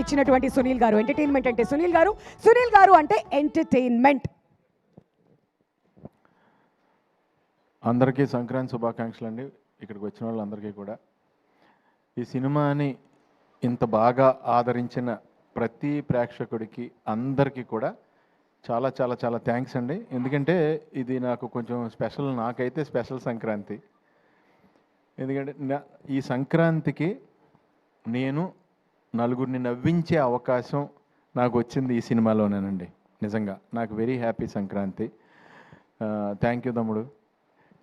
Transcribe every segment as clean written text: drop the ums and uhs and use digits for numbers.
వచ్చినటువంటి సునీల్ గారు. ఎంటర్టైన్మెంట్ అంటే సునీల్ గారు, సునీల్ గారు అంటే ఎంటర్టైన్మెంట్. అందరికీ సంక్రాంతి శుభాకాంక్షలు అండి. ఇక్కడికి వచ్చిన వాళ్ళందరికీ కూడా. ఈ సినిమాని ఇంత బాగా ఆదరించిన ప్రతి ప్రేక్షకుడికి అందరికీ కూడా చాలా చాలా చాలా థ్యాంక్స్ అండి. ఎందుకంటే ఇది నాకు కొంచెం స్పెషల్, నాకైతే స్పెషల్ సంక్రాంతి. ఎందుకంటే ఈ సంక్రాంతికి నేను నలుగురిని నవ్వించే అవకాశం నాకు వచ్చింది ఈ సినిమాలోనేనండి. నిజంగా నాకు very happy Sankranti. Thank you తమ్ముడు.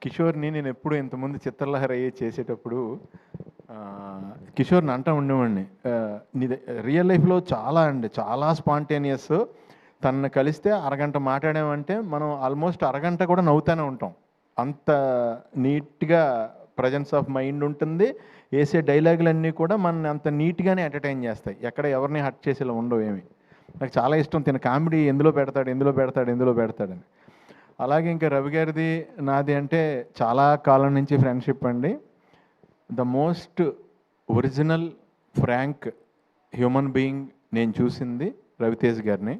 కిషోర్ని నేను ఎప్పుడు ఇంతకుముందు చిత్రలహరి చేసేటప్పుడు కిషోర్ని అంటూ ఉండేవాడిని, నీది రియల్ లైఫ్లో చాలా స్పాంటేనియస్. తనని కలిస్తే అరగంట మాట్లాడామంటే మనం ఆల్మోస్ట్ అరగంట కూడా నవ్వుతూనే ఉంటాం. అంత నీట్గా ప్రజెన్స్ ఆఫ్ మైండ్ ఉంటుంది. వేసే డైలాగులన్నీ కూడా మన అంత నీట్గానే ఎంటర్టైన్ చేస్తాయి. ఎక్కడ ఎవరిని హర్ట్ చేసేలా ఉండవు ఏమి. నాకు చాలా ఇష్టం తిన కామెడీ ఎందులో పెడతాడని. అలాగే ఇంకా రవి గారిది నాది అంటే చాలా కాలం నుంచి ఫ్రెండ్షిప్ అండి. The most original frank human being నేను చూసింది రవితేజ్ గారిని.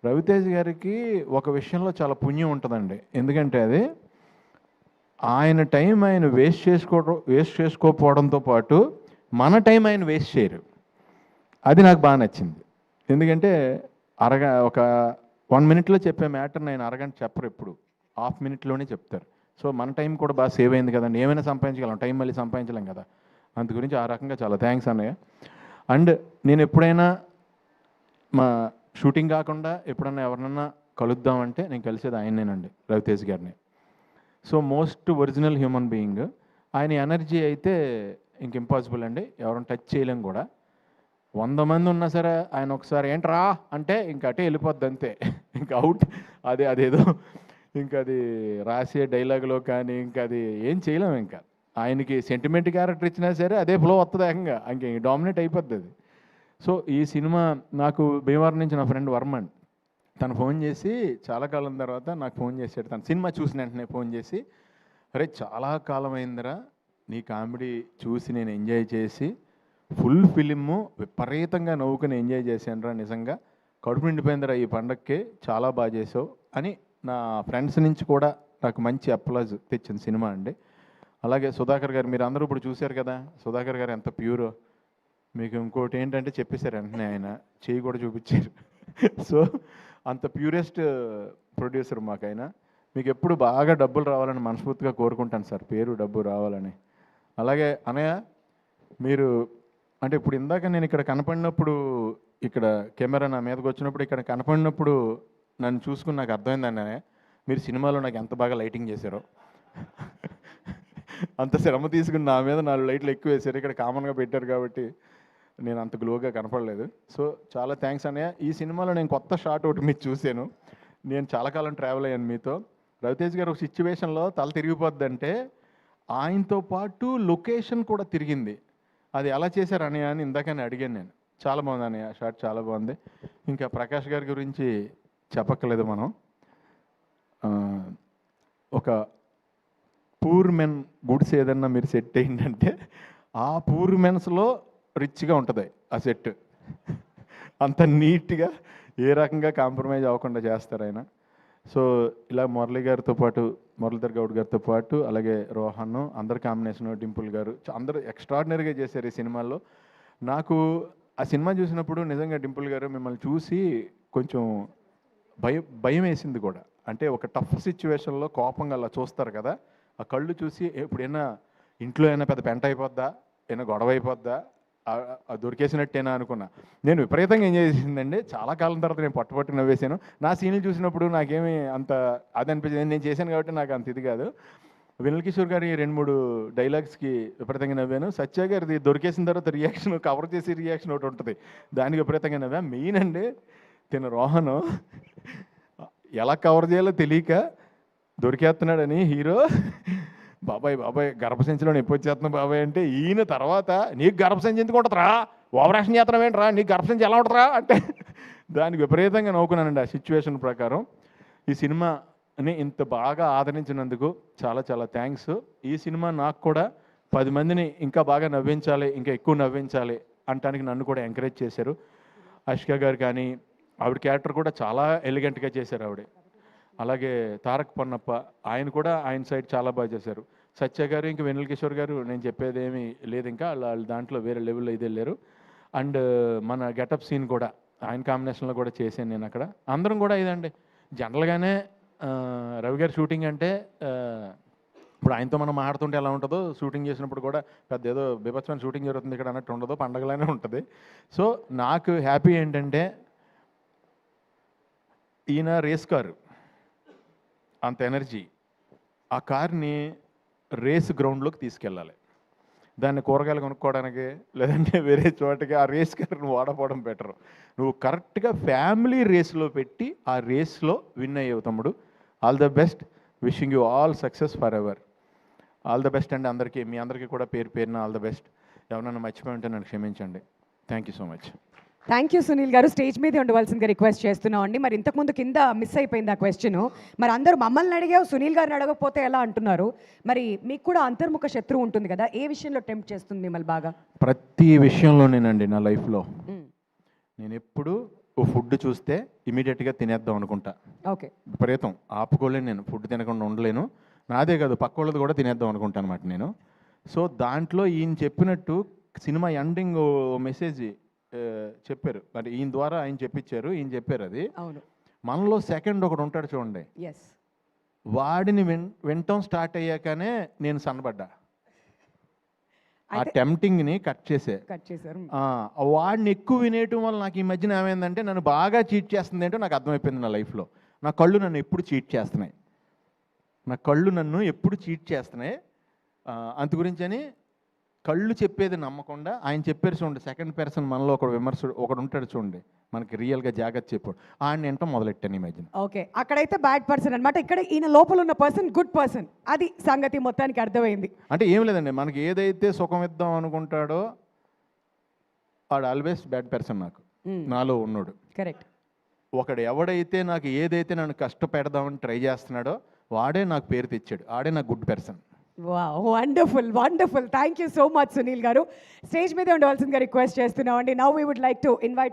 రవితేజ్ గారికి ఒక విషయంలో చాలా పుణ్యం ఉంటుందండి. ఎందుకంటే అది ఆయన టైం ఆయన వేస్ట్ చేసుకోకపోవడంతో పాటు మన టైం ఆయన వేస్ట్ చేయరు. అది నాకు బాగా నచ్చింది. ఎందుకంటే ఒక 1 minute చెప్పే మ్యాటర్ని ఆయన అరగంట చెప్పరు, ఎప్పుడు ½ minute చెప్తారు. సో మన టైం కూడా బాగా సేవ్ అయింది కదండి. ఏమైనా సంపాదించగలం, టైం మళ్ళీ సంపాదించలేం కదా. అందు గురించి ఆ రకంగా చాలా థ్యాంక్స్ అన్నయ్య. అండ్ నేను ఎప్పుడైనా మా షూటింగ్ కాకుండా ఎప్పుడన్నా ఎవరినన్నా కలుద్దామంటే నేను కలిసేది ఆయనేనండి, రవితేజ్ గారిని. So most original human being. ఆయన ఎనర్జీ అయితే ఇంక ఇంపాసిబుల్ అండి, ఎవరైనా టచ్ చేయలేం కూడా. 100 మంది ఉన్నా సరే ఆయన ఒకసారి ఏంట్రా అంటే ఇంక అటే వెళ్ళిపోద్ది అంతే, ఇంకా అవుట్. అదేదో ఇంకా అది రాసే డైలాగులో కానీ ఇంకా అది ఏం చేయలేము. ఇంకా ఆయనకి సెంటిమెంట్ క్యారెక్టర్ ఇచ్చినా సరే అదే ఫ్లో వస్తుంది ఏకంగా, ఇంక డామినేట్ అయిపోద్ది అది. సో ఈ సినిమా నాకు భీమవరం నుంచి నా ఫ్రెండ్ వర్మన్ తను ఫోన్ చేసి చాలా కాలం తర్వాత నాకు ఫోన్ చేశాడు. తను సినిమా చూసిన వెంటనే ఫోన్ చేసి, అరే చాలా కాలం అయిందిరా నీ కామెడీ చూసి, నేను ఎంజాయ్ చేసి ఫుల్ ఫిలిము విపరీతంగా నవ్వుకుని ఎంజాయ్ చేశానురా, నిజంగా కడుపు నిండిపోయిందిరా ఈ పండగకి, చాలా బాగా చేసావు అని నా ఫ్రెండ్స్ నుంచి కూడా నాకు మంచి అప్లాజ్ తెచ్చిన సినిమా అండి. అలాగే సుధాకర్ గారు, మీరు అందరూ ఇప్పుడు చూశారు కదా సుధాకర్ గారు ఎంత ప్యూరో. మీకు ఇంకోటి ఏంటంటే చెప్పేశారు వెంటనే, ఆయన చేయి కూడా చూపించారు. సో అంత ప్యూరెస్ట్ ప్రొడ్యూసర్ మాకు ఆయన. మీకు ఎప్పుడు బాగా డబ్బులు రావాలని మనస్ఫూర్తిగా కోరుకుంటాను సార్, పేరు డబ్బు రావాలని. అలాగే అనయ్య, మీరు అంటే ఇప్పుడు ఇందాక నేను ఇక్కడ కనపడినప్పుడు, ఇక్కడ కెమెరా నా మీదకి వచ్చినప్పుడు ఇక్కడ కనపడినప్పుడు నన్ను చూసుకుని నాకు అర్థమైందండి, మీరు సినిమాలో నాకు ఎంత బాగా లైటింగ్ చేశారో. అంత శ్రమ తీసుకుని నా మీద 4 లైట్లు ఎక్కువ వేశారు. ఇక్కడ కామన్గా పెట్టారు కాబట్టి నేను అంత గ్లోగా కనపడలేదు. సో చాలా థ్యాంక్స్ అన్నయ్య. ఈ సినిమాలో నేను కొత్త షాట్ ఒకటి మీరు చూశాను. నేను చాలా కాలం ట్రావెల్ అయ్యాను మీతో. రవితేజ్ గారు ఒక సిచ్యువేషన్లో తల తిరిగిపోద్దంటే ఆయనతో పాటు లొకేషన్ కూడా తిరిగింది. అది ఎలా చేశారు అన్నయ్య అని ఇందాకనే అడిగాను నేను. చాలా బాగుంది అన్నయ్య, షాట్ చాలా బాగుంది. ఇంకా ప్రకాష్ గారి గురించి చెప్పక్కర్లేదు మనం. ఒక పూర్ మెన్ గుడ్స్ ఏదన్నా మీరు సెట్ అయిందంటే ఆ పూర్ మెన్స్లో రిచ్గా ఉంటుంది ఆ సెట్. అంత నీట్గా ఏ రకంగా కాంప్రమైజ్ అవ్వకుండా చేస్తారు ఆయన. సో ఇలా మురళీ గారితో పాటు, మురళీధర్ గౌడ్ గారితో పాటు, అలాగే రోహన్, అందరి కాంబినేషన్, డింపుల్ గారు, అందరూ ఎక్స్ట్రాడినరీగా చేశారు ఈ సినిమాలో. నాకు ఆ సినిమా చూసినప్పుడు నిజంగా డింపుల్ గారు మిమ్మల్ని చూసి కొంచెం భయం వేసింది కూడా. అంటే ఒక టఫ్ సిచ్యువేషన్లో కోపంగా అలా చూస్తారు కదా, ఆ కళ్ళు చూసి ఎప్పుడైనా ఇంట్లో అయినా పెద్ద పెంట అయిపోద్దా, ఏమైనా గొడవ అయిపోద్దా, దొరికేసినట్టేనా అనుకున్నా. నేను విపరీతంగా ఎంజాయ్ చేసిందండి. చాలా కాలం తర్వాత నేను పట్టుపట్టు నవ్వేశాను. నా సీన్లు చూసినప్పుడు నాకేమీ అంత అది అనిపించింది, నేను చేశాను కాబట్టి నాకు అంత ఇది కాదు. వినల్ కిషోర్ గారి 2-3 డైలాగ్స్కి విపరీతంగా నవ్వాను. సత్య గారిది దొరికేసిన తర్వాత రియాక్షన్, కవర్ చేసే రియాక్షన్ ఒకటి ఉంటుంది, దానికి విపరీతంగా నవ్వా. మెయిన్ అండి తిన రోహన్ ఎలా కవర్ చేయాలో తెలియక దొరికేస్తున్నాడని హీరో, బాబాయ్ గర్భసంచిలో నొప్పి వచ్చేస్తున్నా బాబాయ్ అంటే, ఈయన తర్వాత నీకు గర్భసంచి ఎందుకు ఉంటుందిరా, ఓవరాక్షన్ చేస్తున్నావు ఏంట్రా, నీకు గర్భసంచి ఎలా ఉంటుందిరా అంటే దానికి విపరీతంగా నవ్వుకున్నానండి ఆ సిచ్యువేషన్ ప్రకారం. ఈ సినిమాని ఇంత బాగా ఆదరించినందుకు చాలా చాలా థ్యాంక్స్. ఈ సినిమా నాకు కూడా 10 మందిని ఇంకా బాగా నవ్వించాలి, ఇంకా ఎక్కువ నవ్వించాలి అంటానికి నన్ను కూడా ఎంకరేజ్ చేశారు. అష్క గారు కానీ ఆవిడ క్యారెక్టర్ కూడా చాలా ఎలిగెంట్గా చేశారు ఆవిడ. అలాగే తారక్ పొన్నప్ప ఆయన కూడా ఆయన సైడ్ చాలా బాగా చేశారు. సత్య గారు ఇంకా వెన్నెల కిషోర్ గారు నేను చెప్పేది ఏమీ లేదు, ఇంకా వాళ్ళు దాంట్లో వేరే లెవెల్లో ఇది వెళ్ళారు. అండ్ మన గెటప్ సీన్ కూడా ఆయన కాంబినేషన్లో కూడా చేశాను నేను అక్కడ. అందరం కూడా ఇదండి జనరల్గానే రవి గారి షూటింగ్ అంటే ఇప్పుడు ఆయనతో మనం మాట్లాడుతుంటే ఎలా ఉంటుందో షూటింగ్ చేసినప్పుడు కూడా పెద్ద ఏదో బీభత్సమైన షూటింగ్ జరుగుతుంది ఇక్కడ అన్నట్టు ఉండదు, పండగలానే ఉంటుంది. సో నాకు హ్యాపీ ఏంటంటే ఈయన రేస్ కారు అంత ఎనర్జీ, ఆ కార్ని రేస్ గ్రౌండ్లోకి తీసుకెళ్ళాలి. దాన్ని కూరగాయలు కొనుక్కోవడానికి లేదంటే వేరే చోటకి ఆ రేస్ కార్ని వాడపోవడం బెటరు. నువ్వు కరెక్ట్గా ఫ్యామిలీ రేస్లో పెట్టి ఆ రేస్లో విన్ అయ్యేవు తమ్ముడు. All the best, wishing you all success for ever. All the best అండి అందరికీ, మీ అందరికీ కూడా పేరు పేరున ఆల్ ద బెస్ట్. ఎవరన్నా మర్చిపోయి ఉంటే నన్ను క్షమించండి. Thank you so much. Thank you Sunil గారు. స్టేజ్ మీదే ఉండవలసిందిగా రిక్వెస్ట్ చేస్తున్నాం అండి. మరి ఇంతకుముందు కింద మిస్ అయిపోయింది ఆ క్వశ్చన్. మరి అందరూ మమ్మల్ని అడిగావు, సునీల్ గారిని అడగకపోతే ఎలా అంటున్నారు. మరి మీకు కూడా అంతర్ముఖ శత్రువు ఉంటుంది కదా, ఏ విషయంలో టెంప్ట్ చేస్తుంది మిమ్మల్ని బాగా? ప్రతి విషయంలోనేనండి నా లైఫ్లో. నేను ఎప్పుడు ఓ ఫుడ్ చూస్తే ఇమీడియట్గా తినేద్దాం అనుకుంటా. ఓకే. విపరీతం ఆపుకోలేను, నేను ఫుడ్ తినకుండా ఉండలేను. నాదే కాదు పక్క వాళ్ళది కూడా తినేద్దాం అనుకుంటాను అనమాట నేను. సో దాంట్లో ఈయన చెప్పినట్టు సినిమా ఎండింగ్ మెసేజ్ చెప్పారు, మరి ఈయన ద్వారా ఆయన చెప్పించారు, ఈయన చెప్పారు అది. అవును. మనలో సెకండ్ ఒకడు ఉంటాడు చూడండి, ఎస్, వాడిని వినటం స్టార్ట్ అయ్యాకనే నేను సన్నబడ్డా. ఆ అయితే టెంప్టింగ్ని కట్ చేశారు. వాడిని ఎక్కువ వినేయటం వల్ల నాకు ఈ మధ్యన ఏమైందంటే నన్ను బాగా చీట్ చేస్తుంది ఏంటో నాకు అర్థమైపోయింది నా లైఫ్లో. నా కళ్ళు నన్ను ఎప్పుడు చీట్ చేస్తున్నాయి, నా కళ్ళు నన్ను ఎప్పుడు చీట్ చేస్తున్నాయి. అందు గురించి అని కళ్ళు చెప్పేది నమ్మకుండా ఆయన చెప్పారు చూడండి, సెకండ్ పర్సన్ మనలో ఒకడు విమర్శుడు ఒకడు ఉంటాడు చూడండి, మనకి రియల్గా జాగ్రత్త చెప్పాడు, ఆయన వింటాం మొదలెట్టాను ఈ మధ్యన. ఓకే, అక్కడైతే బ్యాడ్ పర్సన్ అనమాట, ఇక్కడ ఈయన లోపల ఉన్న పర్సన్ గుడ్ పర్సన్. అది సంగతి మొత్తానికి అర్థమైంది. అంటే ఏం లేదండి, మనకి ఏదైతే సుఖం ఇద్దాం అనుకుంటాడో వాడు ఆల్వేస్ బ్యాడ్ పర్సన్ నాకు, నాలో ఉన్నాడు. కరెక్ట్. ఒకడు ఎవడైతే నాకు ఏదైతే నన్ను కష్టపెడదామని ట్రై చేస్తున్నాడో వాడే నాకు పేరు తెచ్చాడు, ఆడే నాకు good person. Wonderful wonderful. Thank you so much Sunil గారు. స్టేజ్ మీద ఉండవలసిందిగా రిక్వెస్ట్ చేస్తున్నామండి. Now we would like to invite